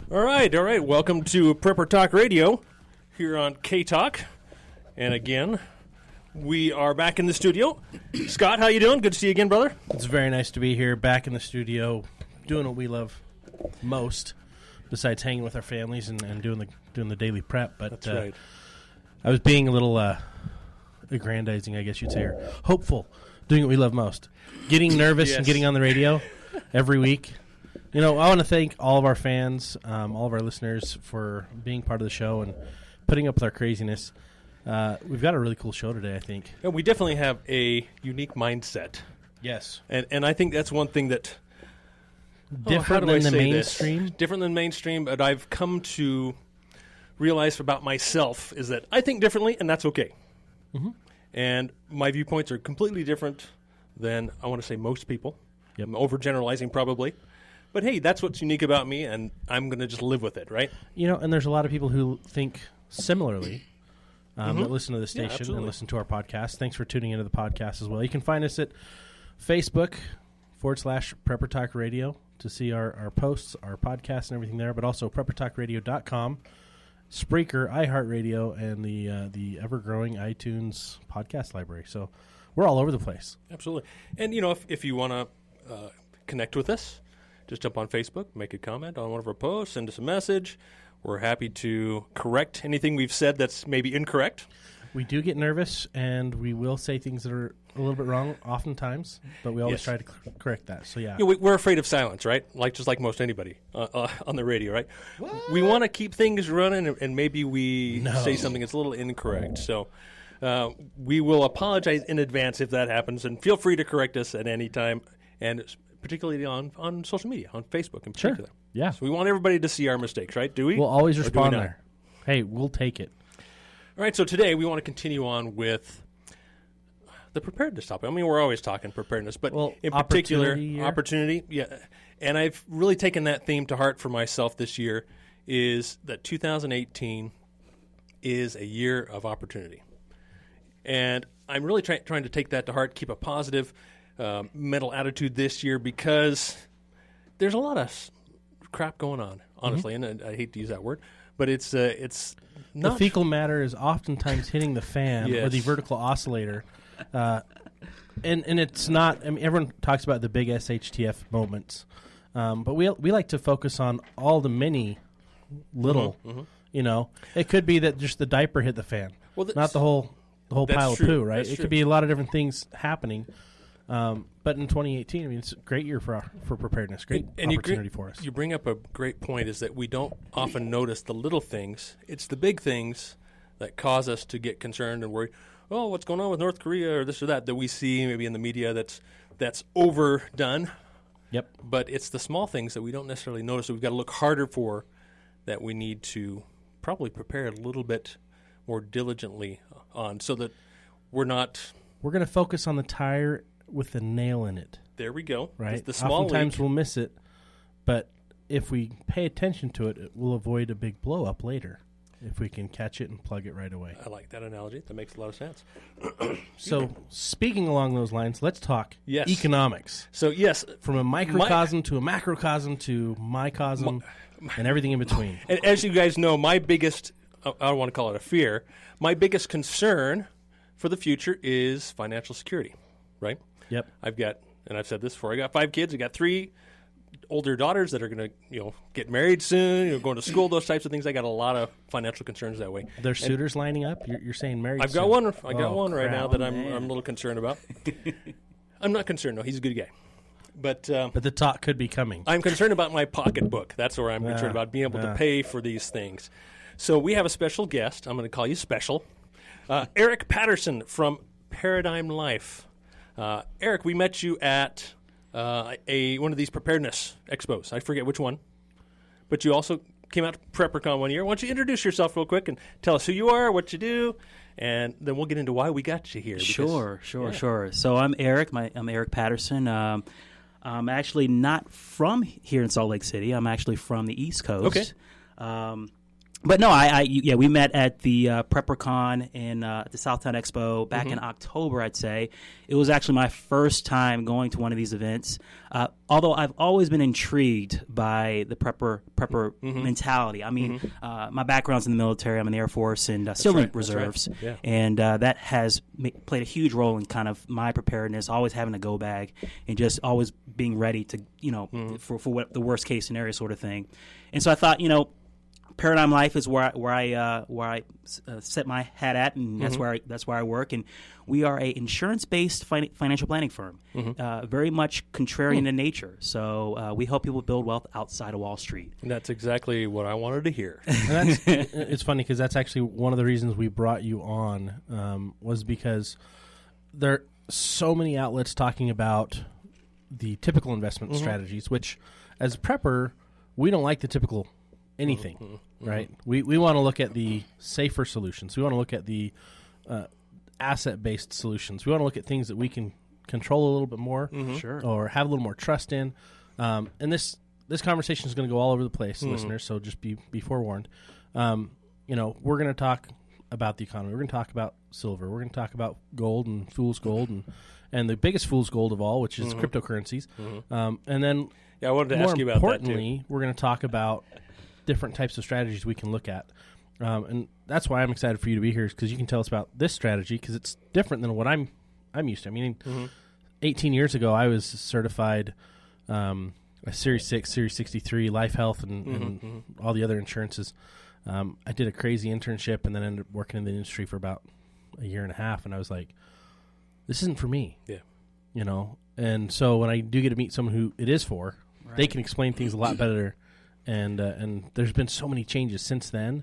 All right. Welcome to Prepper Talk Radio here on K-Talk. And again, we are back in the studio. Scott, how you doing? Good to see you again, brother. It's very nice to be here, back in the studio, doing what we love most, besides hanging with our families and doing the daily prep. But that's right. I was being a little aggrandizing, I guess you'd say, or hopeful, doing what we love most. Getting nervous and getting on the radio every week. You know, I want to thank all of our fans, all of our listeners for being part of the show and putting up with our craziness. We've got a really cool show today, I think. And we definitely have a unique mindset. Yes. And I think that's one thing that... Different than the mainstream? Different than mainstream, but I've come to realize about myself is that I think differently, and that's okay. Mm-hmm. And my viewpoints are completely different than, I want to say, most people. Yep. I'm overgeneralizing probably. But hey, that's what's unique about me, and I'm going to just live with it, right? You know, and there's a lot of people who think similarly that listen to the station and listen to our podcast. Thanks for tuning into the podcast as well. You can find us at Facebook.com/Prepper Talk Radio to see our posts, our podcasts, and everything there, but also PrepperTalkRadio.com, Spreaker, iHeartRadio, and the ever-growing iTunes podcast library. So we're all over the place. Absolutely. And, you know, if you want to connect with us, just jump on Facebook, make a comment on one of our posts, send us a message. We're happy to correct anything we've said that's maybe incorrect. We do get nervous, and we will say things that are a little bit wrong oftentimes, but we always try to correct that. So, yeah. We're afraid of silence, right? Just like most anybody on the radio, right? What? We want to keep things running, and maybe we say something that's a little incorrect. So we will apologize in advance if that happens, and feel free to correct us at any time, and particularly on social media, on Facebook in particular. Sure. Yeah. So we want everybody to see our mistakes, right? Do we? We'll always respond there. Hey, we'll take it. All right, so today we want to continue on with the preparedness topic. I mean, we're always talking preparedness, but in particular, opportunity. Yeah, and I've really taken that theme to heart for myself this year, is that 2018 is a year of opportunity. And I'm really trying to take that to heart, keep a positive mental attitude this year, because there's a lot of crap going on, honestly, and I hate to use that word, but it's not... The fecal matter is oftentimes hitting the fan or the vertical oscillator, and it's not... I mean, everyone talks about the big SHTF moments, but we like to focus on all the many little, you know. It could be that just the diaper hit the fan, not the whole pile of poo, right? It could be a lot of different things happening. But in 2018, I mean, it's a great year for preparedness, great opportunity for us. You bring up a great point, is that we don't often notice the little things. It's the big things that cause us to get concerned and worried. Oh, what's going on with North Korea or this or that we see maybe in the media that's overdone. Yep. But it's the small things that we don't necessarily notice that we've got to look harder for, that we need to probably prepare a little bit more diligently on, so that we're not... We're going to focus on the tire with the nail in it. There we go. Right. The small Oftentimes leak. we'll miss it, but if we pay attention to it, we'll avoid a big blow up later if we can catch it and plug it right away. I like that analogy. That makes a lot of sense. So, speaking along those lines, let's talk economics. So, yes. From a microcosm to a macrocosm to microcosm and everything in between. And as you guys know, my biggest, I don't want to call it a fear, my biggest concern for the future is financial security, right? Yep. I've said this before, I got 5 kids. I got 3 older daughters that are going to, get married soon, going to school, those types of things. I got a lot of financial concerns that way. There's suitors lining up? You're saying married I've soon? got one. I got one right now that I'm a little concerned about. I'm not concerned, no. He's a good guy. But the talk could be coming. I'm concerned about my pocketbook. That's where I'm concerned about, being able to pay for these things. So we have a special guest. I'm going to call you special. Eric Patterson from Paradigm Life. Eric, we met you at one of these preparedness expos. I forget which one. But you also came out to PrepperCon one year. Why don't you introduce yourself real quick and tell us who you are, what you do, and then we'll get into why we got you here. Sure. So I'm Eric. I'm Eric Patterson. I'm actually not from here in Salt Lake City. I'm actually from the East Coast. Okay. But no, we met at the PrepperCon in the Southtown Expo back in October, I'd say. It was actually my first time going to one of these events. Although I've always been intrigued by the prepper mentality. I mean, my background's in the military. I'm in the Air Force and SEAL Reserves. Right. Yeah. And that has played a huge role in kind of my preparedness, always having a go bag and just always being ready to, for what the worst case scenario sort of thing. And so I thought, Paradigm Life is where I set my hat at, and that's where I work. And we are a insurance-based financial planning firm, very much contrarian in nature. So we help people build wealth outside of Wall Street. And that's exactly what I wanted to hear. It's funny because that's actually one of the reasons we brought you on was because there are so many outlets talking about the typical investment strategies, which as a prepper, we don't like the typical anything, right? We want to look at the safer solutions. We want to look at the asset-based solutions. We want to look at things that we can control a little bit more, or have a little more trust in. And this conversation is going to go all over the place, listeners. So just be forewarned. We're going to talk about the economy. We're going to talk about silver. We're going to talk about gold and fool's gold, and the biggest fool's gold of all, which is cryptocurrencies. And then, I wanted to ask you about that too. Importantly, we're going to talk about different types of strategies we can look at. And that's why I'm excited for you to be here, because you can tell us about this strategy, because it's different than what I'm used to. I mean, 18 years ago, I was certified a Series 6, Series 63, Life Health, and all the other insurances. I did a crazy internship and then ended up working in the industry for about a year and a half, and I was like, this isn't for me. Yeah. And so when I do get to meet someone who it is for, they can explain things a lot better. And there's been so many changes since then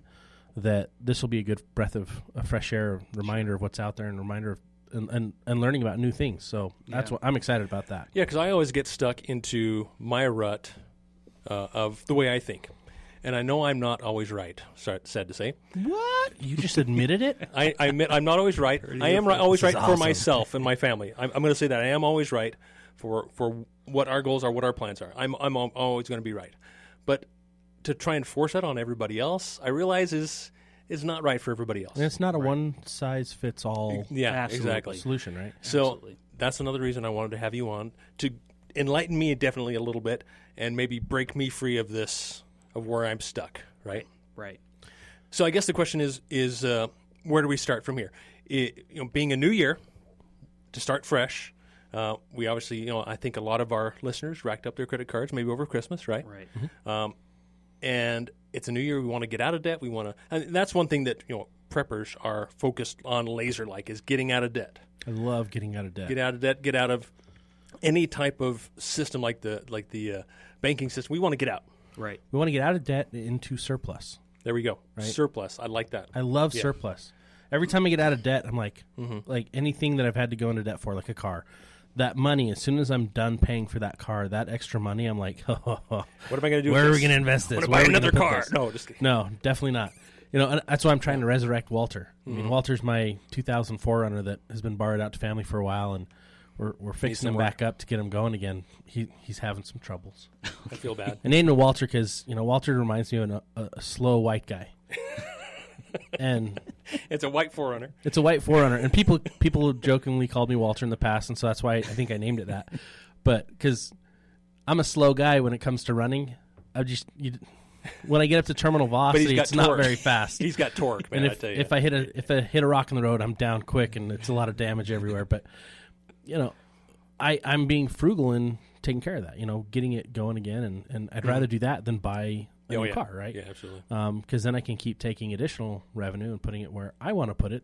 that this will be a good breath of fresh air, reminder of what's out there, and reminder of and learning about new things. So that's what I'm excited about that. Yeah, because I always get stuck into my rut of the way I think, and I know I'm not always right. Sad to say. What? You just admitted it? I admit I'm not always right. I am always right for myself and my family. I'm going to say that I am always right for what our goals are, what our plans are. I'm always going to be right. But to try and force that on everybody else, I realize is not right for everybody else. And it's not a one-size-fits-all solution, right? So that's another reason I wanted to have you on, to enlighten me definitely a little bit and maybe break me free of this, of where I'm stuck, right? Right. So I guess the question is where do we start from here? Being a new year, to start fresh, we obviously, I think a lot of our listeners racked up their credit cards maybe over Christmas, right? Right. And it's a new year. We want to get out of debt. And that's one thing that preppers are focused on, laser-like, is getting out of debt. I love getting out of debt. Get out of debt. Get out of any type of system like the banking system. We want to get out. Right. We want to get out of debt into surplus. There we go. Right? Surplus. I like that. I love surplus. Every time I get out of debt, I'm like anything that I've had to go into debt for, like a car. That money, as soon as I'm done paying for that car, that extra money, I'm like, what am I going to do? Where are we going to invest this? What about another car? No, just kidding. No, definitely not. And that's why I'm trying to resurrect Walter. I mean, Walter's my 2004 runner that has been borrowed out to family for a while, and we're fixing him back up to get him going again. He's having some troubles. I feel bad. And named him Walter because Walter reminds me of a slow white guy. And it's a white 4Runner. It's a white 4Runner, and people jokingly called me Walter in the past, and so that's why I think I named it that. But because I'm a slow guy when it comes to running, when I get up to terminal velocity, it's not very fast. He's got torque, man. And I tell you. if I hit a rock in the road, I'm down quick, and it's a lot of damage everywhere. But I'm being frugal in taking care of that. Getting it going again, and I'd rather do that than buy a new car, right? Yeah, absolutely. Because then I can keep taking additional revenue and putting it where I want to put it,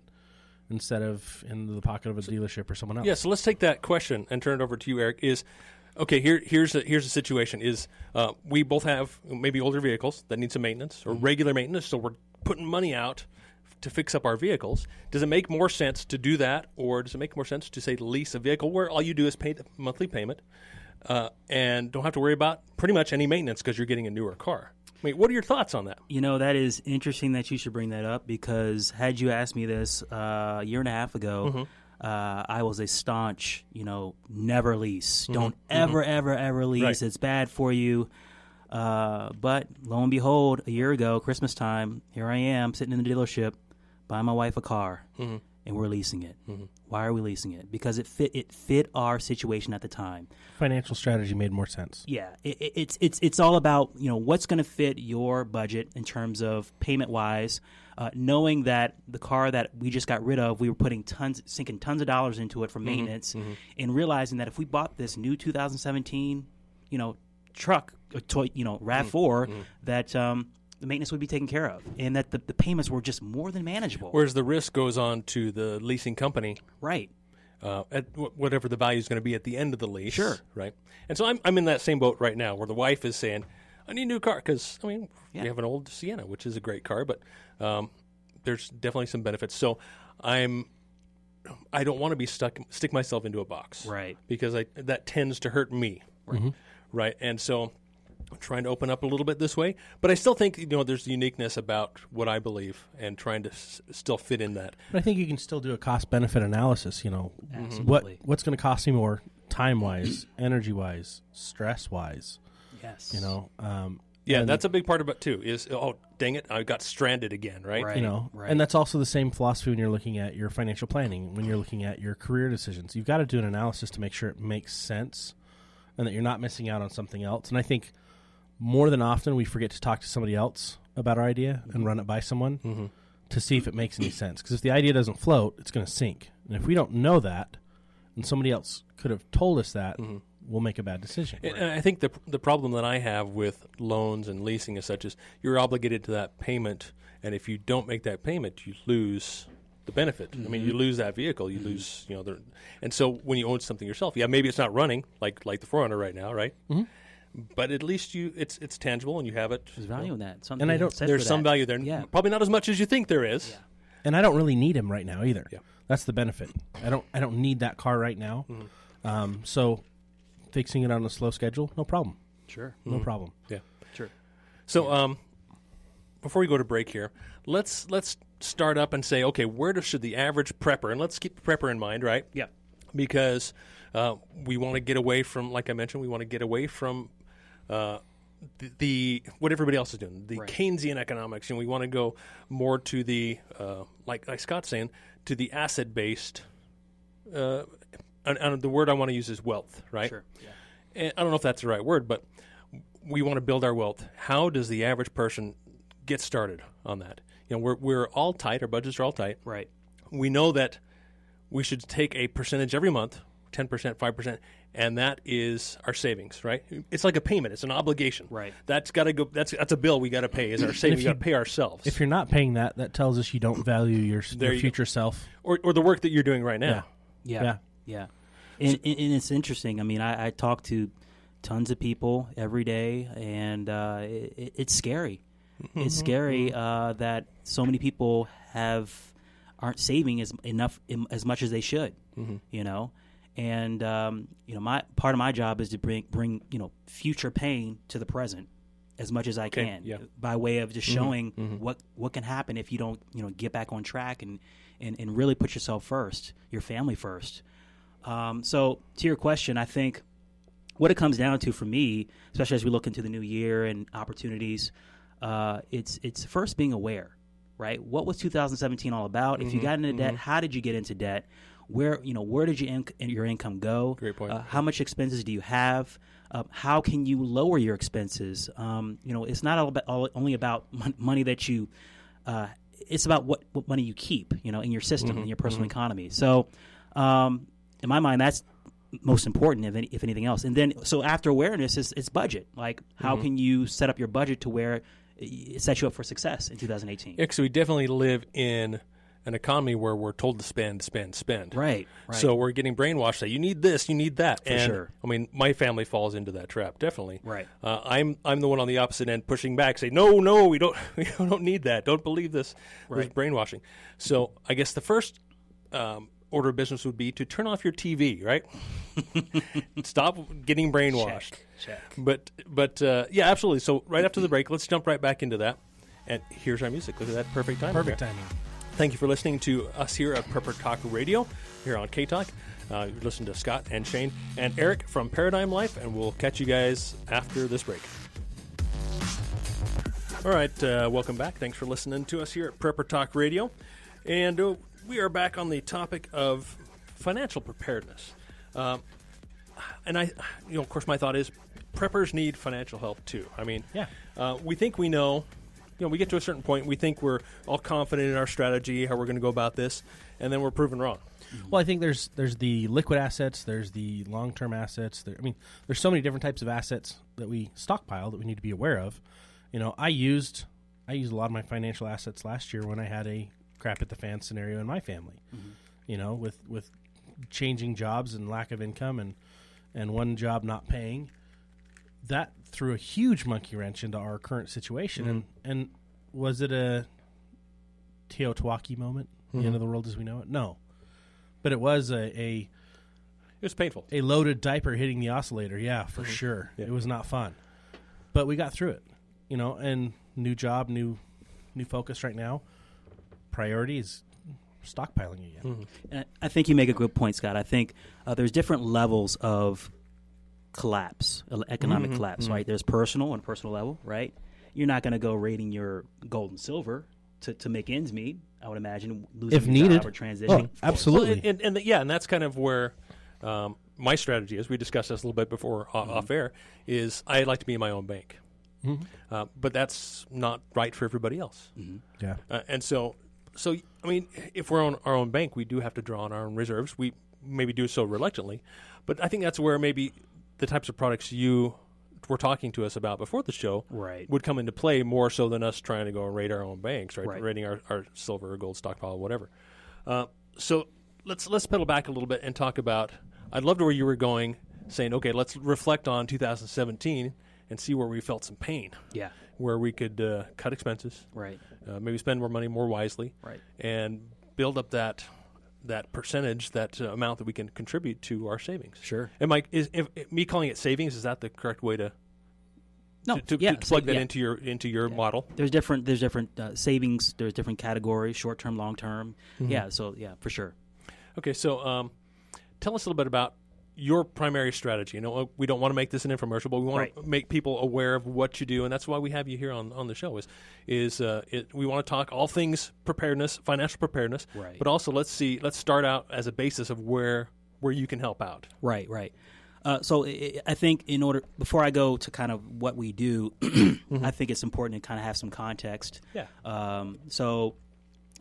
instead of in the pocket of a dealership or someone else. Yeah, so let's take that question and turn it over to you, Eric. Here's the situation. We both have maybe older vehicles that need some maintenance or regular maintenance, so we're putting money out to fix up our vehicles. Does it make more sense to do that, or does it make more sense to, say, lease a vehicle where all you do is pay the monthly payment and don't have to worry about pretty much any maintenance because you're getting a newer car? I mean, what are your thoughts on that? That is interesting that you should bring that up, because had you asked me this a year and a half ago, I was a staunch, never lease. Don't ever lease. Right. It's bad for you. But lo and behold, a year ago, Christmas time, here I am sitting in the dealership, buying my wife a car, and we're leasing it. Why are we leasing it? Because it fit our situation at the time. Financial strategy made more sense. Yeah, it's all about what's going to fit your budget in terms of payment wise. Knowing that the car that we just got rid of, we were sinking tons of dollars into it for maintenance, and realizing that if we bought this new 2017, truck, RAV4, that the maintenance would be taken care of, and that the payments were just more than manageable. Whereas the risk goes on to the leasing company, right? At whatever the value is going to be at the end of the lease, sure, right? And so I'm in that same boat right now, where the wife is saying, "I need a new car," because we have an old Sienna, which is a great car, but there's definitely some benefits. So I don't want to be stick myself into a box, right? Because that tends to hurt me, right? Right, and so I'm trying to open up a little bit this way, but I still think there's uniqueness about what I believe, and trying to still fit in that. But I think you can still do a cost-benefit analysis. Absolutely. What's going to cost me more, time-wise, energy-wise, stress-wise. Yes. Yeah, that's a big part of it too. Is dang it, I got stranded again, right? Right. And that's also the same philosophy when you're looking at your financial planning, when you're looking at your career decisions. You've got to do an analysis to make sure it makes sense, and that you're not missing out on something else. And I think more than often we forget to talk to somebody else about our idea and run it by someone to see if it makes any sense. Because if the idea doesn't float, it's going to sink. And if we don't know that, and somebody else could have told us that, we'll make a bad decision. And I think the problem that I have with loans and leasing as such is you're obligated to that payment, and if you don't make that payment, you lose the benefit. I mean, you lose that vehicle, you lose, and so when you own something yourself, maybe it's not running like the 4Runner right now, right? But at least it's tangible and you have it. There's value in that. And there's some value there. Yeah. Probably not as much as you think there is. Yeah. And I don't really need him right now either. Yeah. That's the benefit. I don't need that car right now. So fixing it on a slow schedule, no problem. Sure. No problem. Yeah. Sure. So before we go to break here, let's start up and say, okay, where should the average prepper, and let's keep the prepper in mind, right? Yeah. Because we want to get away from, like I mentioned, we want to get away from the what everybody else is doing, the Keynesian economics, and we want to go more to the like Scott's saying, to the asset-based. And the word I want to use is wealth, right? Sure. Yeah. And I don't know if that's the right word, but we want to build our wealth. How does the average person get started on that? We're all tight. Our budgets are all tight. Right. We know that we should take a percentage every month, 10%, 5%, and that is our savings, right? It's like a payment. It's an obligation. Right. That's got to go. That's a bill we got to pay. Is our savings? We got to pay ourselves. If you're not paying that tells us you don't value your future self or the work that you're doing right now. Yeah. And it's interesting. I mean, I talk to tons of people every day, and it's scary. It's scary that so many people aren't saving as much as they should. And my part of my job is to bring future pain to the present as much as I can, by way of just showing what can happen if you don't get back on track and really put yourself first, your family first. So to your question, I think what it comes down to for me, especially as we look into the new year and opportunities, it's first being aware, right? What was 2017 all about? If you got into debt, how did you get into debt? Where did your income go? Great point. How much expenses do you have? How can you lower your expenses? It's not only about money that you. It's about what money you keep, in your system, in your personal economy. So, in my mind, that's most important, if anything else. And then, so after awareness, it's budget. Like, how can you set up your budget to where it sets you up for success in 2018? Yeah, so we definitely live in an economy where we're told to spend. Right. So we're getting brainwashed that you need this, you need that. For sure. I mean, my family falls into that trap, definitely. Right. I'm the one on the opposite end pushing back, saying, no, we don't need that. Don't believe this. There's brainwashing. So I guess the first order of business would be to turn off your TV, right? Stop getting brainwashed. Check. But yeah, absolutely. So right after the break, let's jump right back into that. And here's our music. Look at that perfect timing. Perfect timing. Thank you for listening to us here at Prepper Talk Radio, here on K-Talk. You listen to Scott and Shane and Eric from Paradigm Life, and we'll catch you guys after this break. All right, welcome back. Thanks for listening to us here at Prepper Talk Radio. And we are back on the topic of financial preparedness. And of course, my thought is preppers need financial help too. I mean, we think we know. We get to a certain point, we think we're all confident in our strategy, how we're going to go about this, and then we're proven wrong. Well, I think there's the liquid assets, there's the long-term assets. There's so many different types of assets that we stockpile that we need to be aware of. I used a lot of my financial assets last year when I had a crap at the fan scenario in my family. Mm-hmm. With changing jobs and lack of income and one job not paying, that threw a huge monkey wrench into our current situation. Mm-hmm. And was it a Teotihuacan moment, the end of the world as we know it? No. But it was it was painful. A loaded diaper hitting the oscillator, for sure. Yeah. It was not fun. But we got through it, and new job, new focus right now. Priority is stockpiling again. Mm-hmm. And I think you make a good point, Scott. I think there's different levels of collapse, economic collapse, right? There's personal and personal level, right? You're not going to go raiding your gold and silver to make ends meet, I would imagine, losing if needed or transitioning. Oh, absolutely. Well, and that's kind of where my strategy is. We discussed this a little bit before off air, is I'd like to be in my own bank. Mm-hmm. But that's not right for everybody else. Mm-hmm. Yeah. And so, I mean, if we're on our own bank, we do have to draw on our own reserves. We maybe do so reluctantly. But I think that's where maybe the types of products you were talking to us about before the show would come into play more so than us trying to go and raid our own banks, right? Raiding our silver or gold stockpile, whatever. So let's pedal back a little bit and talk about, I'd love to where you were going, saying, okay, let's reflect on 2017 and see where we felt some pain. Yeah. Where we could cut expenses. Right. Maybe spend more money more wisely. Right. And build up that percentage, that amount that we can contribute to our savings. Sure. And Mike, me calling it savings, is that the correct way to plug that into your model? There's different savings. There's different categories: short term, long term. Mm-hmm. Yeah. So for sure. Okay. So tell us a little bit about your primary strategy. We don't want to make this an infomercial, but we want to make people aware of what you do, and that's why we have you here on the show. We want to talk all things preparedness, financial preparedness, but also let's start out as a basis of where you can help out. Right. So I think before I go to kind of what we do, I think it's important to kind of have some context. Yeah. So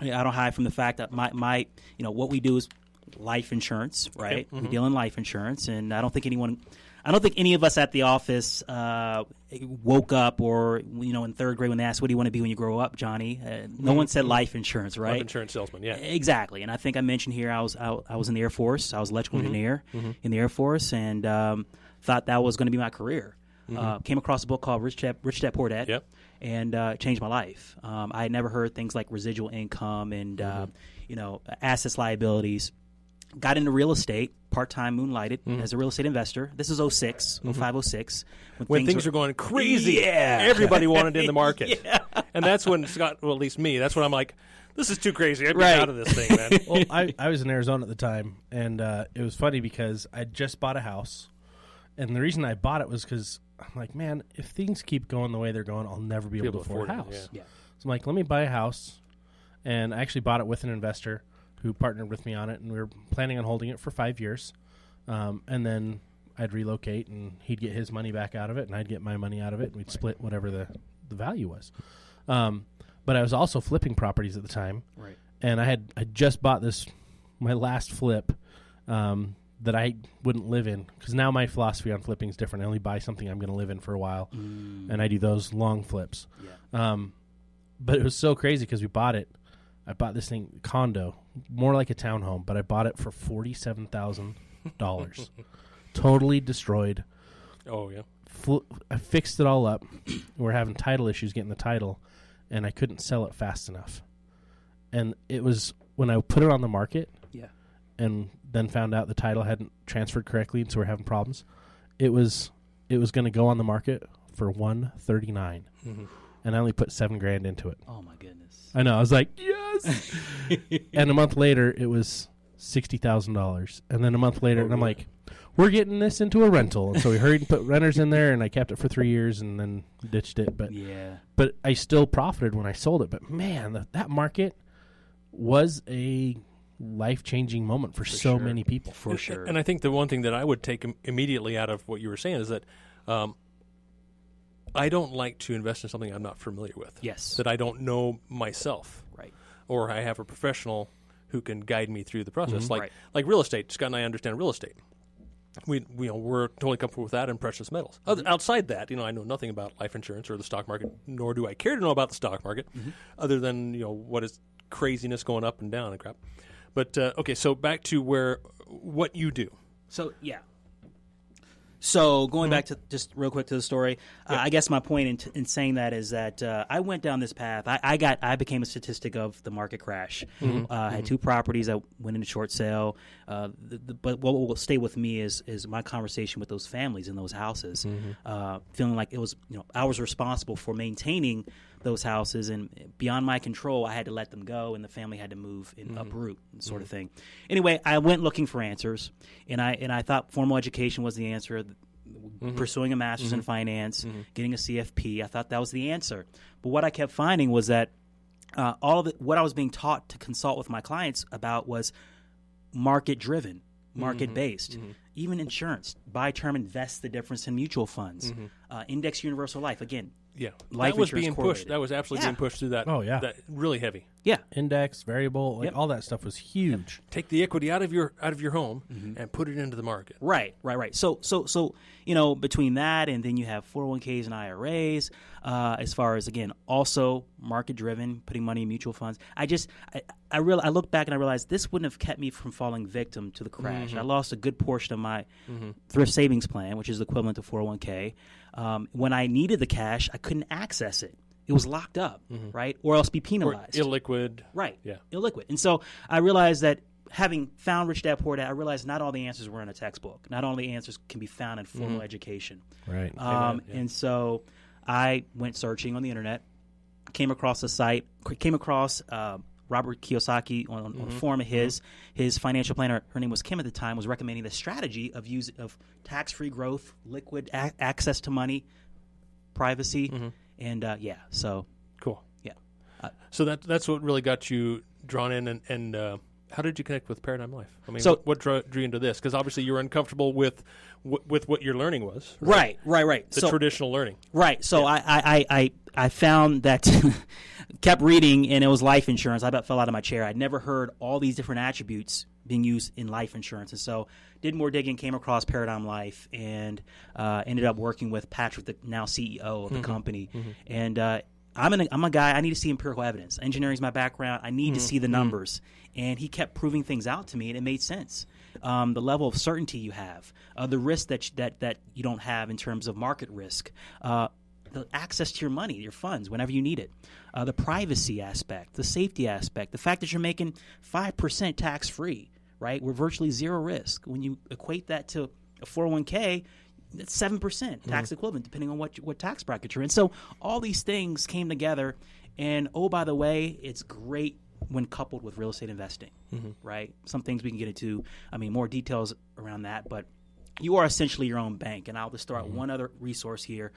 I don't hide from the fact that my what we do is life insurance, right? Okay. We deal in life insurance, and I don't think any of us at the office woke up or in third grade when they asked, "What do you want to be when you grow up, Johnny?" No one said life insurance, right? Life insurance salesman, yeah, exactly. And I think I mentioned here I was in the Air Force. I was an electrical engineer in the Air Force, and thought that was going to be my career. Came across a book called Rich Dad Poor Dad. Yep. And changed my life. I had never heard things like residual income and assets, liabilities. Got into real estate, part-time moonlighted as a real estate investor. This is 05, 06. When things were going crazy. Yeah. Everybody wanted in the market. Yeah. And that's when Scott, well, at least me, that's when I'm like, this is too crazy. I'd be out of this thing, man. Well, I was in Arizona at the time, and it was funny because I just bought a house. And the reason I bought it was because I'm like, man, if things keep going the way they're going, I'll never be able to afford a house. Yeah. So I'm like, let me buy a house. And I actually bought it with an investor who partnered with me on it, and we were planning on holding it for 5 years. And then I'd relocate, and he'd get his money back out of it, and I'd get my money out of it, and we'd split whatever the value was. But I was also flipping properties at the time. Right. And I just bought my last flip that I wouldn't live in, because now my philosophy on flipping is different. I only buy something I'm going to live in for a while, and I do those long flips. Yeah. But it was so crazy because we bought it. I bought this thing, condo, more like a townhome, but I bought it for $47,000. Totally destroyed. Oh, yeah. I fixed it all up. We're having title issues getting the title, and I couldn't sell it fast enough. And it was when I put it on the market, and then found out the title hadn't transferred correctly, and so we're having problems. It was going to go on the market for $139, and I only put $7,000 into it. Oh my goodness! I know. I was like, yes. And a month later, it was $60,000, and then a month later, and I'm like, we're getting this into a rental. And so we hurried and put renters in there, and I kept it for 3 years and then ditched it. But I still profited when I sold it. But, man, that market was a life-changing moment for so many people. For sure. And I think the one thing that I would take immediately out of what you were saying is that I don't like to invest in something I'm not familiar with. Yes. That I don't know myself. Right. Or I have a professional who can guide me through the process. Mm-hmm. Like real estate. Scott and I understand real estate. We're totally comfortable with that and precious metals. Outside that, I know nothing about life insurance or the stock market, nor do I care to know about the stock market, other than what is craziness going up and down and crap. But okay, so back to what you do. So going back to just real quick to the story, I guess my point in saying that is that I went down this path. I became a statistic of the market crash. I had 2 properties that went into short sale. But what will stay with me is my conversation with those families in those houses, feeling like it was I was responsible for maintaining those houses, and beyond my control, I had to let them go, and the family had to move and uproot, sort of thing. Anyway, I went looking for answers, and I thought formal education was the answer. Pursuing a master's in finance, getting a CFP, I thought that was the answer. But what I kept finding was that all of what I was being taught to consult with my clients about was market-driven, market-based. Even insurance, buy term, invest the difference in mutual funds, index universal life. Again, life that was insurance being pushed. That was absolutely being pushed through that. Oh yeah, that really heavy. Yeah, index, variable, all that stuff was huge. Take the equity out of your home and put it into the market. Right. So between that and then you have 401ks and IRAs. As far as again, also market driven, putting money in mutual funds. I look back and I realized this wouldn't have kept me from falling victim to the crash. I lost a good portion of my thrift savings plan, which is the equivalent to 401k. When I needed the cash, I couldn't access it. It was locked up, right? Or else be penalized. Or illiquid. Right. Yeah. Illiquid. And so I realized that having found Rich Dad Poor Dad, I realized not all the answers were in a textbook. Not all the answers can be found in formal education. Right. And so I went searching on the internet, came across a site, Robert Kiyosaki on a forum of his financial planner, her name was Kim at the time, was recommending the strategy of tax-free growth, liquid access to money, privacy, and so cool. Yeah. So that's what really got you drawn in, and how did you connect with Paradigm Life? I mean, what drew you into this? Because obviously you were uncomfortable with what your learning was. Right. The traditional learning. Right. So I found that kept reading, and it was life insurance. I about fell out of my chair. I'd never heard all these different attributes being used in life insurance, and so did more digging, came across Paradigm Life, and ended up working with Patrick, the now CEO of the company. And I'm a guy, I need to see empirical evidence. Engineering is my background. I need to see the numbers. And he kept proving things out to me, and it made sense. The level of certainty you have, the risk that you don't have in terms of market risk, the access to your money, your funds, whenever you need it, the privacy aspect, the safety aspect, the fact that you're making 5% tax-free, right? We're virtually zero risk. When you equate that to a 401k, it's 7% tax equivalent, depending on what tax bracket you're in. So all these things came together, and by the way, it's great when coupled with real estate investing, right? Some things we can get into, more details around that, but you are essentially your own bank. And I'll just throw out one other resource here.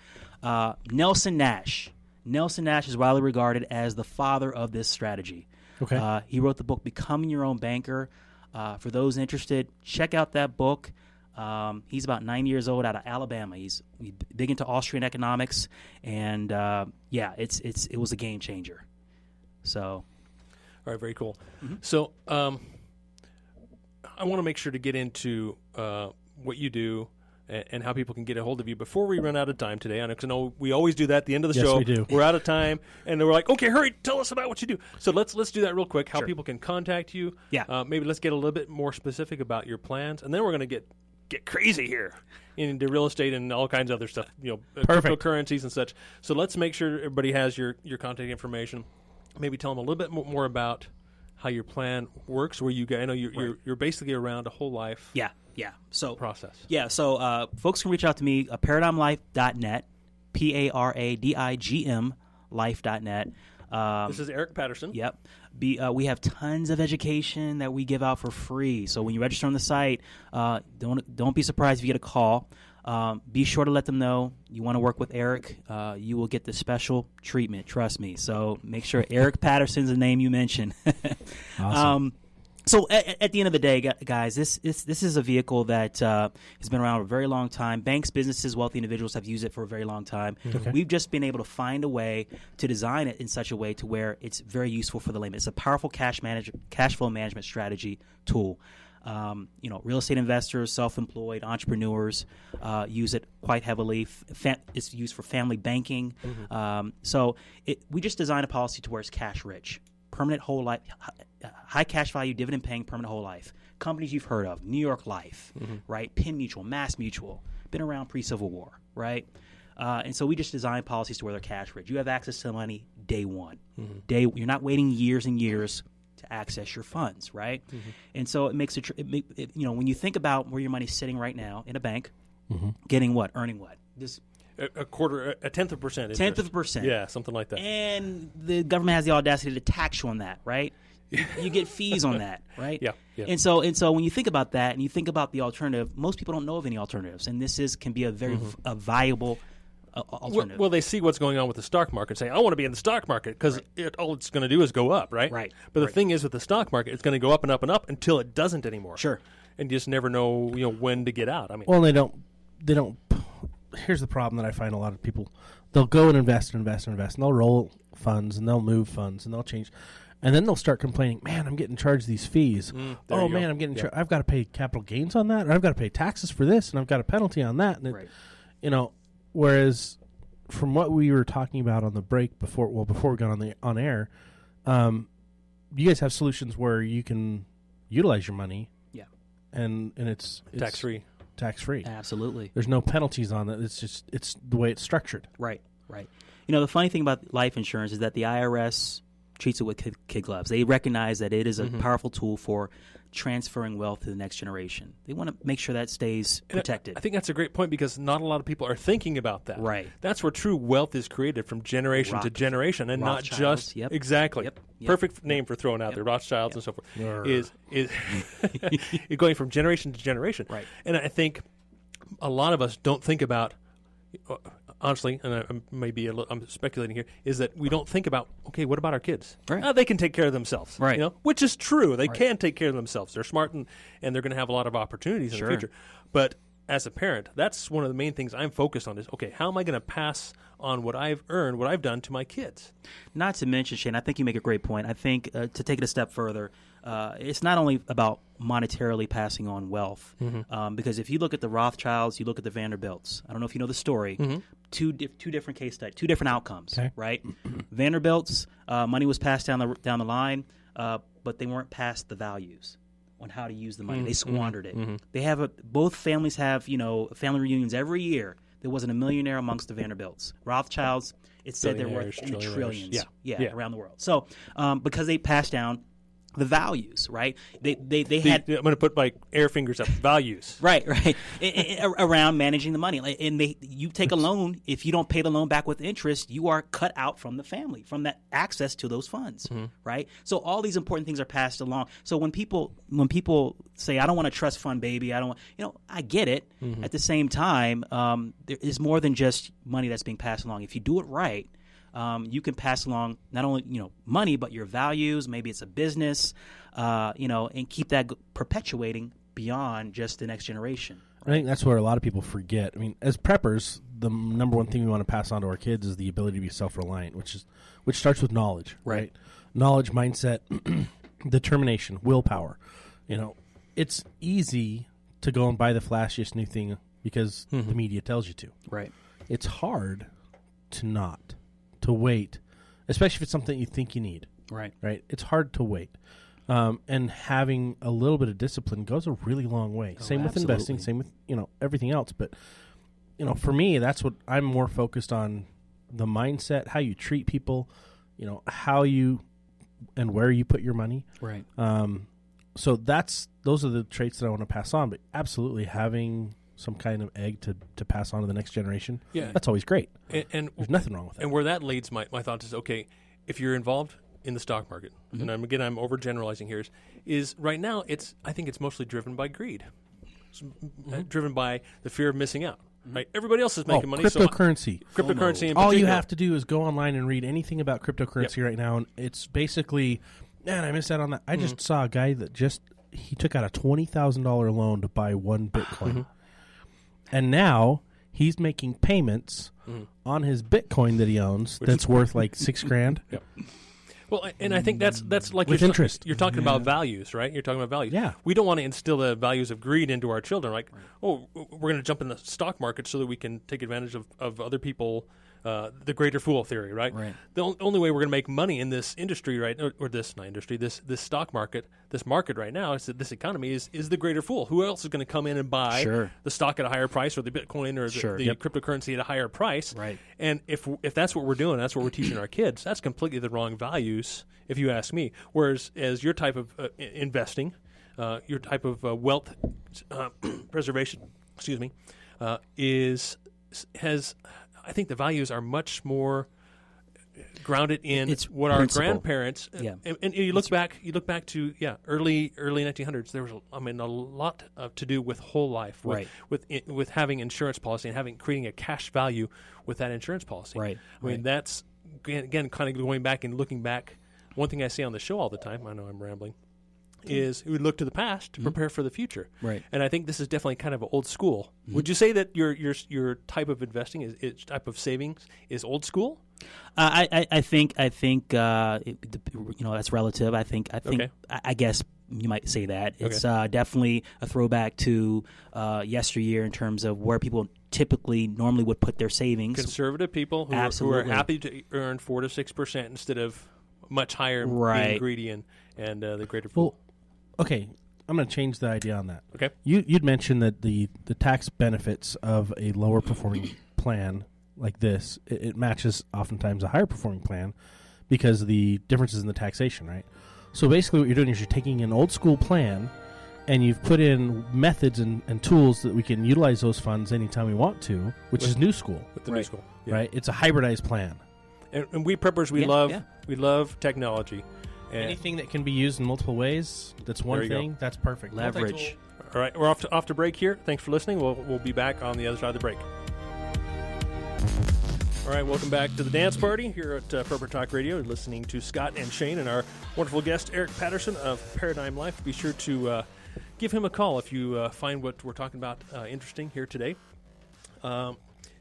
Nelson Nash. Nelson Nash is widely regarded as the father of this strategy. Okay. He wrote the book, Becoming Your Own Banker. For those interested, check out that book. He's about 9 years old, out of Alabama. He's big into Austrian economics, and it was a game changer. So, all right, very cool. So, I want to make sure to get into what you do and how people can get a hold of you before we run out of time today. I know we always do that at the end of the show. We do. We're out of time, and then we're like, okay, hurry, tell us about what you do. So let's do that real quick. How people can contact you. Yeah. Maybe let's get a little bit more specific about your plans, and then we're going to get crazy here into real estate and all kinds of other stuff, cryptocurrencies and such. So let's make sure everybody has your contact information. Maybe tell them a little bit more about how your plan works. Where I know you're basically around a whole life. Yeah. So process. Yeah. So folks can reach out to me paradigmlife.net, PARADIGM life.net. This is Eric Patterson. Yep. We have tons of education that we give out for free. So when you register on the site, don't be surprised if you get a call. Be sure to let them know you want to work with Eric. You will get the special treatment. Trust me. So make sure Eric Patterson's the name you mention. Awesome. So at the end of the day, guys, this is a vehicle that has been around for a very long time. Banks, businesses, wealthy individuals have used it for a very long time. Okay. We've just been able to find a way to design it in such a way to where it's very useful for the layman. It's a powerful cash flow management strategy tool. Real estate investors, self-employed, entrepreneurs use it quite heavily. It's used for family banking. We just designed a policy to where it's cash rich. Permanent whole life, high cash value, dividend paying, permanent whole life. Companies you've heard of, New York Life, right? Penn Mutual, Mass Mutual, been around pre-Civil War, right? And so we just design policies to where they're cash rich. You have access to the money day one. You're not waiting years and years to access your funds, right? And so it makes when you think about where your money's sitting right now in a bank, getting what, earning what, this. A quarter, a tenth of a percent. Tenth of a percent. Yeah, something like that. And the government has the audacity to tax you on that, right? You get fees on that, right? Yeah. And so when you think about that and you think about the alternative, most people don't know of any alternatives, and this can be a very a viable alternative. Well, they see what's going on with the stock market, saying, "I want to be in the stock market," because all it's going to do is go up, right? Right. But the thing is, with the stock market, it's going to go up and up and up until it doesn't anymore. Sure. And you just never know, when to get out. I mean, well, they don't. Here's the problem that I find a lot of people, they'll go and invest, and they'll roll funds, and they'll move funds, and they'll change. And then they'll start complaining, man, I'm getting charged these fees. Oh, man, I'm getting I've got to pay capital gains on that, or I've got to pay taxes for this, and I've got a penalty on that. And whereas from what we were talking about on the break before we got on air, you guys have solutions where you can utilize your money. Yeah. And it's tax-free. Tax-free. Absolutely. There's no penalties on it. It's the way it's structured. Right. The funny thing about life insurance is that the IRS treats it with kid gloves. They recognize that it is a powerful tool for transferring wealth to the next generation. They want to make sure that stays protected. I think that's a great point because not a lot of people are thinking about that. Right. That's where true wealth is created from generation to generation, and not just exactly. Yep. Perfect name for throwing out there, Rothschilds and so forth. Is going from generation to generation. Right. And I think a lot of us don't think about. Honestly, and I'm speculating here, is that we don't think about, okay, what about our kids? Right. They can take care of themselves, right? Which is true. They can take care of themselves. They're smart and they're going to have a lot of opportunities in the future. But as a parent, that's one of the main things I'm focused on is, okay, how am I going to pass on what I've earned, what I've done to my kids? Not to mention, Shane, I think you make a great point. I think to take it a step further, it's not only about monetarily passing on wealth, because if you look at the Rothschilds, you look at the Vanderbilts. I don't know if you know the story. Two different case studies, two different outcomes. Okay. Right? Vanderbilts, money was passed down the line, but they weren't passed the values on how to use the money. They squandered it. They have both families have family reunions every year. There wasn't a millionaire amongst the Vanderbilts. Rothschilds, it said they're worth in the trillions. Around the world. So because they passed down the values, right? They had. I'm going to put my air fingers up. Values, right, around managing the money. And you take a loan. If you don't pay the loan back with interest, you are cut out from the family, from that access to those funds, right? So all these important things are passed along. So when people say, "I don't want a trust fund, baby," I don't want, I get it. At the same time, there is more than just money that's being passed along. If you do it right. You can pass along not only money, but your values. Maybe it's a business, and keep that perpetuating beyond just the next generation. Right? I think that's where a lot of people forget. I mean, as preppers, the number one thing we want to pass on to our kids is the ability to be self-reliant, which starts with knowledge, right? Knowledge, mindset, determination, willpower. It's easy to go and buy the flashiest new thing because the media tells you to. Right. It's hard to wait, especially if it's something you think you need. Right. It's hard to wait. And having a little bit of discipline goes a really long way. Same with investing, same with, everything else. But, for me, that's what I'm more focused on, the mindset, how you treat people, how you and where you put your money. Right. So those are the traits that I want to pass on. But absolutely having some kind of egg to pass on to the next generation. Yeah, that's always great. And there's nothing wrong with that. And where that leads, my thought is, okay, if you're involved in the stock market, and I'm overgeneralizing here, is right now I think it's mostly driven by greed. It's driven by the fear of missing out. Right? Everybody else is making money. Cryptocurrency. Cryptocurrency in particular. All you have to do is go online and read anything about cryptocurrency right now, and it's basically, man, I missed out on that. I just saw a guy that he took out a $20,000 loan to buy one Bitcoin. And now he's making payments on his Bitcoin that he owns that's worth like $6,000. Yep. Well, and I think that's like with interest. You're talking about values, right? You're talking about values. Yeah. We don't want to instill the values of greed into our children. Like, we're going to jump in the stock market so that we can take advantage of other people, the greater fool theory, right? Right. The only way we're going to make money in this industry, right, or this not industry, this stock market, this market right now, this economy is the greater fool. Who else is going to come in and buy the stock at a higher price, or the Bitcoin, or the cryptocurrency at a higher price? Right. And if that's what we're doing, that's what we're teaching our kids, that's completely the wrong values, if you ask me. Whereas as your type of investing, your type of wealth preservation, I think the values are much more grounded in what our grandparents and you look back to early 1900s. There was a lot to do with whole life, with having insurance policy and creating a cash value with that insurance policy. Right. I mean, that's again kind of going back and looking back. One thing I say on the show all the time, I know I'm rambling, is we look to the past to prepare for the future. Right. And I think this is definitely kind of old school. Would you say that your type of investing type of savings is old school? I think that's relative. I guess you might say that it's definitely a throwback to yesteryear in terms of where people normally would put their savings. Conservative people who are happy to earn 4 to 6% instead of much higher, being greedy and the greater fool. Well, okay, I'm going to change the idea on that. Okay, you'd mentioned that the tax benefits of a lower performing plan like this, it matches oftentimes a higher performing plan because of the differences in the taxation, right? So basically what you're doing is you're taking an old school plan and you've put in methods and tools that we can utilize those funds anytime we want to, which is new school. With the new school. Yeah. Right? It's a hybridized plan. And we preppers, we love technology. And anything that can be used in multiple ways, that's one thing, that's perfect. Leverage. All right, we're off to break here. Thanks for listening. We'll be back on the other side of the break. All right, welcome back to the dance party here at Prepper Talk Radio. You're listening to Scott and Shane and our wonderful guest, Eric Patterson of Paradigm Life. Be sure to give him a call if you find what we're talking about interesting here today. And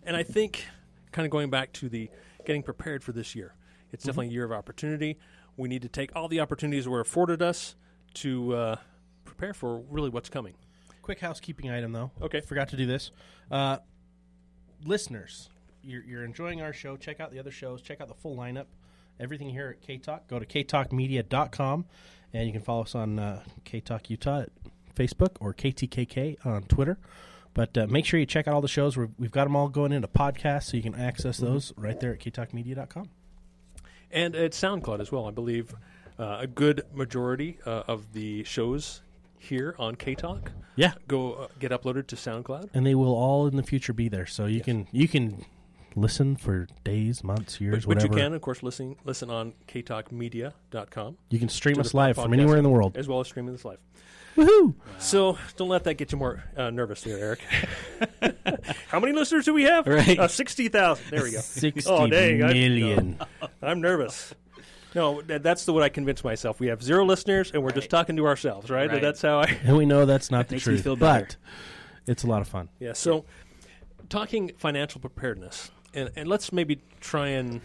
I think, kind of going back to the getting prepared for this year, it's definitely a year of opportunity. We need to take all the opportunities that were afforded us to prepare for really what's coming. Quick housekeeping item, though. Okay. Forgot to do this. Listeners, you're enjoying our show. Check out the other shows. Check out the full lineup. Everything here at K-Talk. Go to ktalkmedia.com, and you can follow us on K-Talk Utah at Facebook or KTKK on Twitter. But make sure you check out all the shows. We've got them all going into podcasts, so you can access those right there at ktalkmedia.com. And at SoundCloud as well. I believe a good majority of the shows here on K-Talk go get uploaded to SoundCloud. And they will all in the future be there. So you can listen for days, months, years, whatever. But you can, of course, listen on ktalkmedia.com. You can stream us live from anywhere in the world. As well as streaming this live. Woohoo! Wow. So don't let that get you more nervous there, Eric. How many listeners do we have? Right. 60,000. There we go. 60 million. I'm nervous. No, that's the way I convince myself. We have 0 listeners, and we're just talking to ourselves, right? That's how I... And we know that's not the makes truth, me feel better. but it's a lot of fun. Yeah, so talking financial preparedness, and let's maybe try and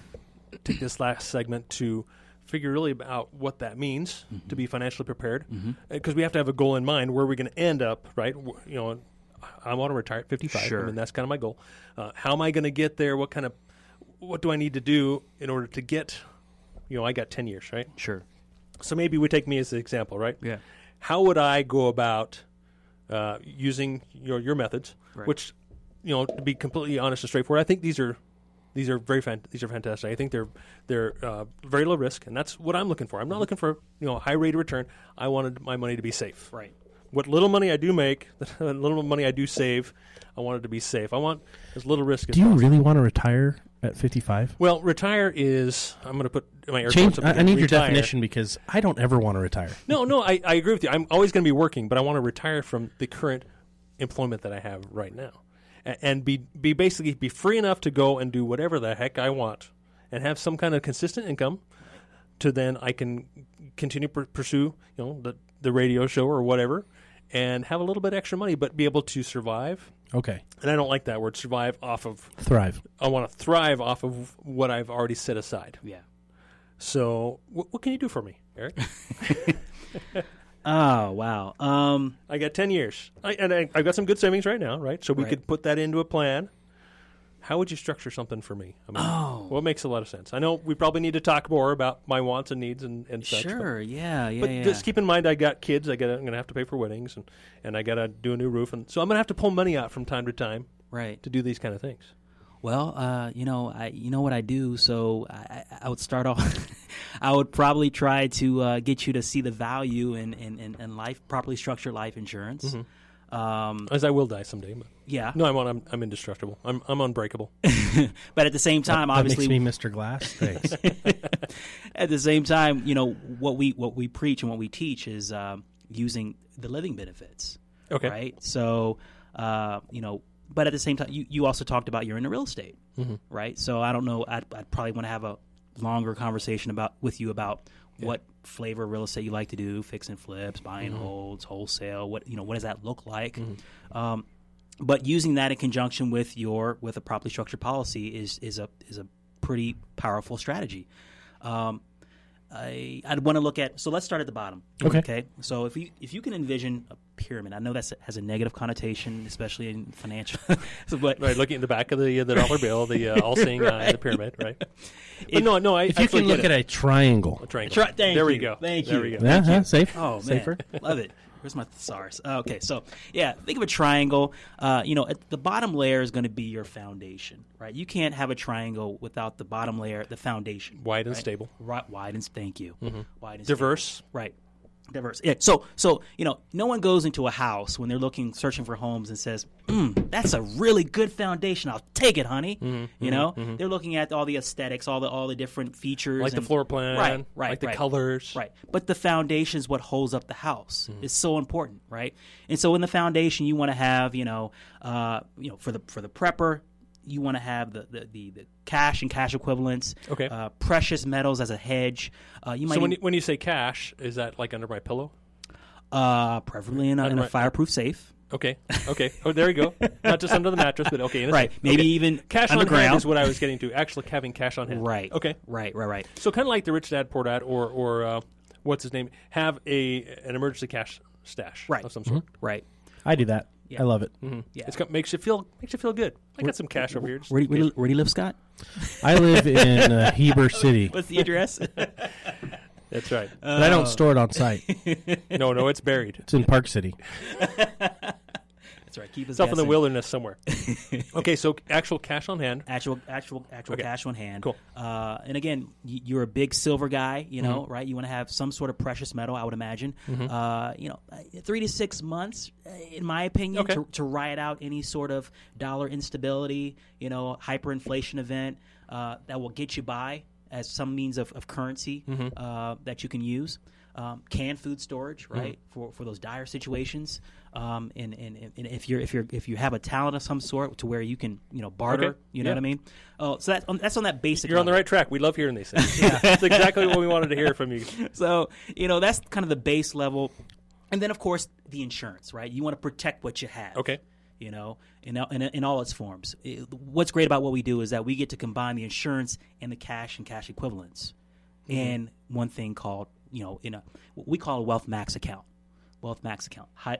take this last segment to figure really about what that means to be financially prepared, because we have to have a goal in mind where we're going to end up, right? You know, I want to retire at 55. Sure. I mean, that's kind of my goal. How am I going to get there? What do I need to do in order to get, I got 10 years, right? Sure. So maybe we take me as an example, right? Yeah. How would I go about using your methods, which, to be completely honest and straightforward, I think these are fantastic. I think they're very low risk, and that's what I'm looking for. I'm not looking for a high rate of return. I wanted my money to be safe. Right. What little money I do make, little money I do save, I want it to be safe. I want as little risk as possible. Do you really want to retire at 55? Well, retire is, I'm going to put my air quotes up. I need your definition because I don't ever want to retire. No, I agree with you. I'm always going to be working, but I want to retire from the current employment that I have right now. And be basically be free enough to go and do whatever the heck I want and have some kind of consistent income to then I can continue to pursue, the radio show or whatever and have a little bit extra money, but be able to survive. Okay. And I don't like that word, survive off of... Thrive. I want to thrive off of what I've already set aside. Yeah. So what can you do for me, Eric? Oh, wow. I got 10 years. I've got some good savings right now, right? So we could put that into a plan. How would you structure something for me? I mean, what makes a lot of sense? I know we probably need to talk more about my wants and needs and such. Sure, yeah. But just keep in mind, I got kids. I'm going to have to pay for weddings, and I got to do a new roof. And so I'm going to have to pull money out from time to time to do these kind of things. Well, you know what I do, so I would start off. I would probably try to get you to see the value in life, properly structured life insurance. Mm-hmm. As I will die someday. But yeah. No, I'm indestructible. I'm unbreakable. But at the same time, obviously, that makes me Mr. Glass. Thanks. At the same time, what we preach and what we teach is using the living benefits. Okay. Right. So, but at the same time, you also talked about you're into real estate, right? So I don't know. I'd probably want to have a longer conversation with you about what flavor of real estate you like to do, fix and flips, buy and holds, wholesale. What does that look like? But using that in conjunction with a properly structured policy is a pretty powerful strategy. I'd want to look at. So let's start at the bottom. Okay. So if you can envision a pyramid, I know that has a negative connotation, especially in financial. But right, looking at the back of the dollar bill, the all-seeing eye of the pyramid, right? But no. If you can look at a triangle. There we go. Thank you. There we go. Yeah, safe. Oh man, safer. Love it. Where's my thesaurus? Okay, so think of a triangle. At the bottom layer is going to be your foundation, right? You can't have a triangle without the bottom layer, the foundation. Wide and stable. Right, wide and thank you. Wide and diverse. Stable. Right. Diverse. Yeah. So no one goes into a house when they're searching for homes and says, "That's a really good foundation. I'll take it, honey." They're looking at all the aesthetics, all the different features, like the floor plan, right, the colors, right. But the foundation is what holds up the house. It's so important, right? And so in the foundation, you want to have, for the prepper. You want to have the cash and cash equivalents, precious metals as a hedge. When you say cash, is that like under my pillow? Preferably in a fireproof safe. Okay. Oh, there you go. Not just under the mattress, but okay. Right. Maybe even cash on the ground hand is what I was getting to. Actually, having cash on hand. Right. Okay. Right. So kind of like the Rich Dad Poor Dad, or what's his name? Have an emergency cash stash of some sort. Right. I do that. Yeah. I love it. Yeah. Makes you feel good. I got some cash over here. Where do you live, Scott? I live in Heber City. What's the address? That's right. But I don't store it on site. No, it's buried. It's in Park City. That's right. Keep us it's off in the guessing. wilderness somewhere. Okay, so actual cash on hand. Actual cash on hand. Cool. And again, you're a big silver guy, right? You want to have some sort of precious metal, I would imagine. 3 to 6 months, in my opinion, to ride out any sort of dollar instability, hyperinflation event that will get you by as some means of currency that you can use. Canned food storage, right, for those dire situations, and if you have a talent of some sort to where you can barter, you know what I mean. Oh, so that's on that basic. You're level. on the right track. We love hearing these things. That's exactly what we wanted to hear from you. So that's kind of the base level, and then of course the insurance, right? You want to protect what you have. Okay. In all its forms. What's great about what we do is that we get to combine the insurance and the cash and cash equivalents, and one thing called we call a Wealth Max account.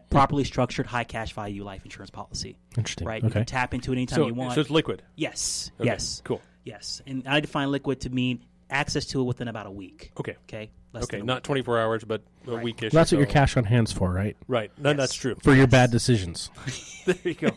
Properly structured, high cash value life insurance policy. Interesting. Right? Okay. You can tap into it anytime you want. So it's liquid? Yes. Okay. Yes. Cool. Yes. And I define liquid to mean access to it within about a week. Okay. Okay. Not 24 hours, but a weekish. Well, that's what your cash on hand's for, right? Right. That's true. For your bad decisions. There you go.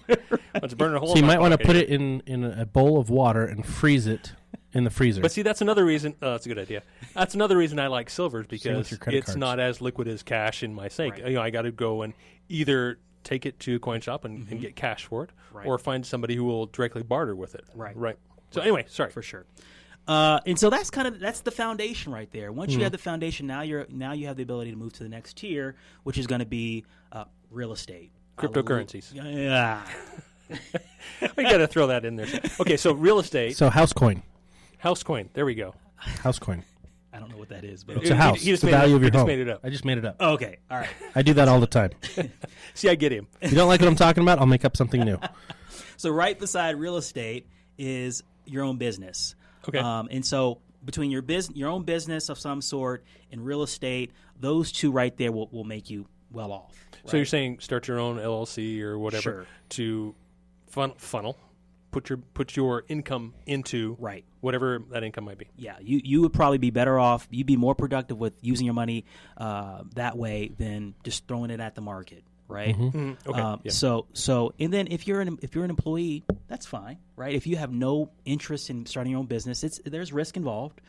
Let's burn a hole. So you might want to put it in a bowl of water and freeze it in the freezer. But see, that's another reason. That's a good idea. That's another reason I like silvers, because it's not as liquid as cash in my safe. Right. I got to go and either take it to a coin shop and get cash for it, or find somebody who will directly barter with it. Right. Right. So anyway, sorry. For sure. And so that's the foundation right there. Once you have the foundation, now you have the ability to move to the next tier, which is going to be real estate, cryptocurrencies. Yeah, I got to throw that in there. Okay, so real estate. So Housecoin. Housecoin. There we go. Housecoin. I don't know what that is, but it's a house. It's the value of your home. Made it up. I just made it up. Oh, okay, all right. I do that all the time. See, I get him. You don't like what I'm talking about? I'll make up something new. So right beside real estate is your own business. Okay. And so between your own business of some sort and real estate, those two right there will make you well off. Right? So you're saying start your own LLC or whatever to funnel, put your income into whatever that income might be. Yeah, you would probably be better off. You'd be more productive with using your money that way than just throwing it at the market. Right. Mm-hmm. Okay. Yeah. So and then if you're an employee, that's fine, right? If you have no interest in starting your own business, there's risk involved.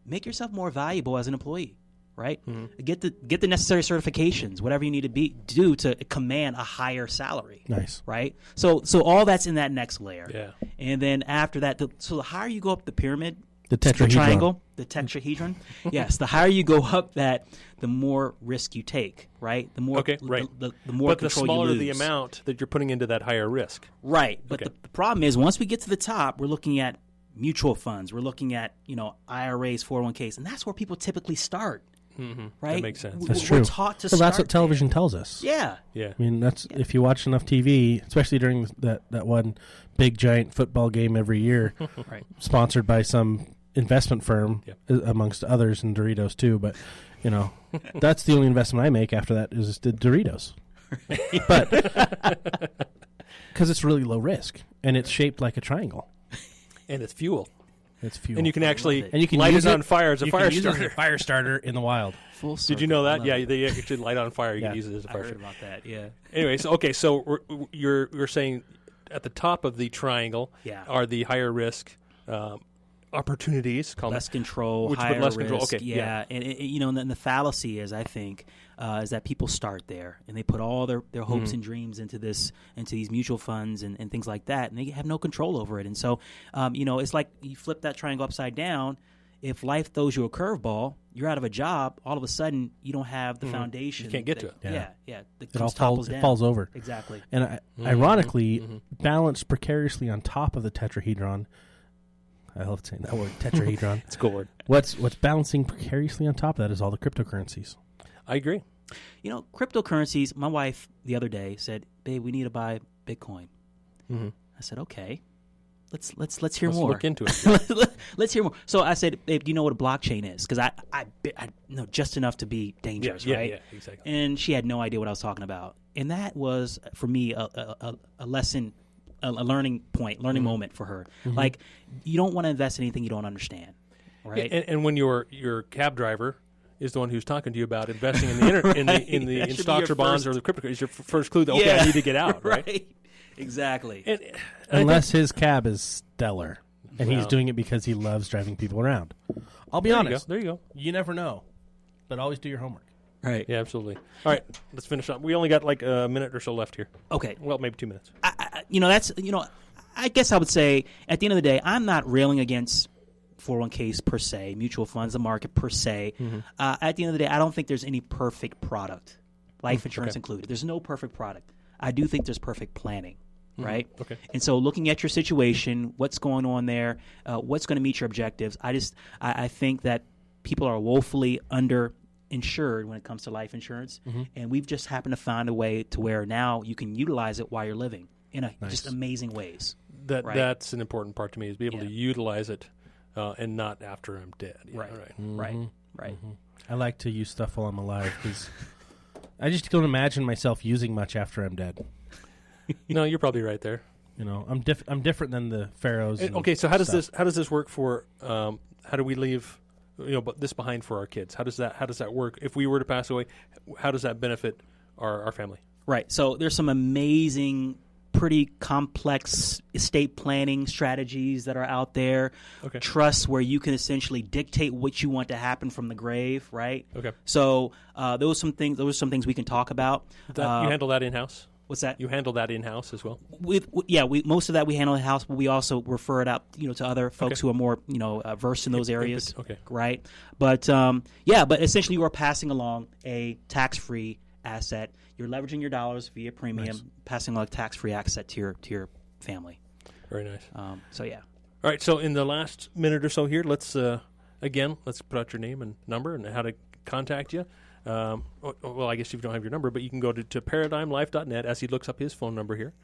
Make yourself more valuable as an employee, right? Mm-hmm. Get the necessary certifications, whatever you need to do to command a higher salary. Nice, right? So all that's in that next layer. Yeah. And then after that, so the higher you go up the pyramid. The tetrahedron. Triangle, the tetrahedron. Yes, the higher you go up that, the more risk you take, right? The more, the more but control the smaller you lose. the amount that you're putting into that higher risk. Right, but the problem is once we get to the top, we're looking at mutual funds. We're looking at IRAs, 401ks, and that's where people typically start. Mm-hmm. Right, that makes sense. That's true. We're taught to start that's what television there. tells us. Yeah. I mean, that's if you watch enough TV, especially during that one big giant football game every year, sponsored by some investment firm, amongst others, and Doritos too. But that's the only investment I make after that is the Doritos. But because it's really low risk and it's shaped like a triangle, and it's fuel. It's fuel, and you can actually light it on fire as a fire starter. Use it as a fire starter in the wild. Full circle. Did you know that? Yeah, they actually light on fire. You can use it as a fire I heard starter. about that. Yeah. Anyways, okay, so you're saying at the top of the triangle are the higher risk opportunities, less control, higher risk. Control. Okay, yeah. And and the fallacy is, I think, is that people start there and they put all their hopes and dreams into these mutual funds and things like that, and they have no control over it. And so, it's like you flip that triangle upside down. If life throws you a curveball, you're out of a job. All of a sudden, you don't have the foundation. You can't get to it. Yeah. It falls over. Exactly. And ironically, balanced precariously on top of the tetrahedron. I love saying that word, tetrahedron. It's a cool word. What's balancing precariously on top of that is all the cryptocurrencies. I agree. Cryptocurrencies, my wife the other day said, "Babe, we need to buy Bitcoin." Mm-hmm. I said, "Okay. Let's hear more. Look into it. Let's hear more." So I said, "Babe, do you know what a blockchain is?" Because I know just enough to be dangerous, right? Yeah, exactly. And she had no idea what I was talking about. And that was, for me, a lesson, a learning moment for her. Mm-hmm. Like, you don't want to invest in anything you don't understand, right? And when your cab driver is the one who's talking to you about investing in the in stocks or bonds or the crypto, is your first clue that I need to get out, right? Exactly. And unless his cab is stellar and he's doing it because he loves driving people around. I'll be honest. There you go. You never know, but always do your homework. Right. Yeah, absolutely. All right, let's finish up. We only got like a minute or so left here. Okay. Well, maybe 2 minutes. I guess I would say at the end of the day, I'm not railing against 401ks per se, mutual funds, the market per se. Mm-hmm. At the end of the day, I don't think there's any perfect product, life insurance included. There's no perfect product. I do think there's perfect planning. Right. Okay. And so, looking at your situation, what's going on there, what's going to meet your objectives. I think that people are woefully underinsured when it comes to life insurance, and we've just happened to find a way to where now you can utilize it while you're living in just amazing ways. That's an important part to me, is be able to utilize it and not after I'm dead. Yeah, right. Mm-hmm. Right. Right. Mm-hmm. I like to use stuff while I'm alive because I just don't imagine myself using much after I'm dead. No, you're probably right there. I'm different than the pharaohs. Okay, so how does this work for? How do we leave this behind for our kids? How does that work? If we were to pass away, how does that benefit our family? Right. So there's some amazing, pretty complex estate planning strategies that are out there. Okay. Trusts where you can essentially dictate what you want to happen from the grave. Right. Okay. So those are some things we can talk about. You handle that in-house? What's that? You handle that in-house as well? Most of that we handle in-house, but we also refer it out, to other folks who are more, versed in those areas. Okay. Right? But, but essentially you are passing along a tax-free asset. You're leveraging your dollars via premium, passing along a tax-free asset to your family. Very nice. So, yeah. All right, so in the last minute or so here, let's put out your name and number and how to contact you. Well, I guess you don't have your number, but you can go to ParadigmLife.net as he looks up his phone number here.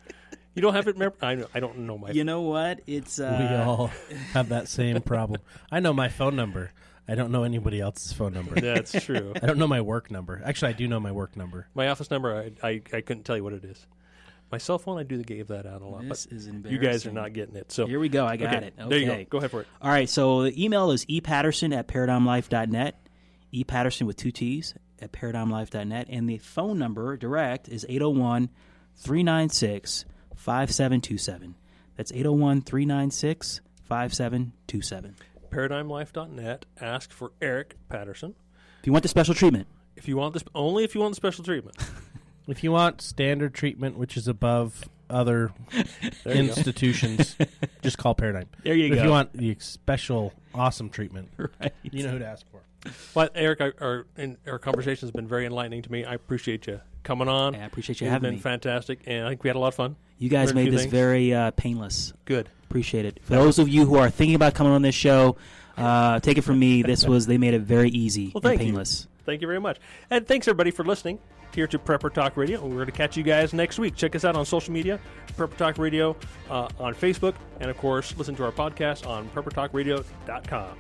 You don't have it? I don't know my. You know what? It's we all have that same problem. I know my phone number. I don't know anybody else's phone number. That's true. I don't know my work number. Actually, I do know my work number. My office number, I couldn't tell you what it is. My cell phone, I gave that out a lot. This is embarrassing. You guys are not getting it. So here we go. I got it. Okay. There you go. Go ahead for it. All right. So the email is epatterson@paradigmlife.net. Patterson with 2 T's at paradigmlife.net. And the phone number direct is 801-396-5727. That's 801-396-5727. ParadigmLife.net. Ask for Eric Patterson. If you want the special treatment. Only if you want the special treatment. If you want standard treatment, which is above other institutions, just call Paradigm. There you go. If you want the special, awesome treatment, right. You know who to ask for. Well, Eric, our conversation has been very enlightening to me. I appreciate you coming on. Yeah, I appreciate you having me. It's been fantastic, and I think we had a lot of fun. You guys made this very painless. Good. Appreciate it. For those of you who are thinking about coming on this show, take it from me. They made it very easy and painless. Thank you very much. And thanks, everybody, for listening here to Prepper Talk Radio. We're going to catch you guys next week. Check us out on social media, Prepper Talk Radio on Facebook, and, of course, listen to our podcast on PrepperTalkRadio.com.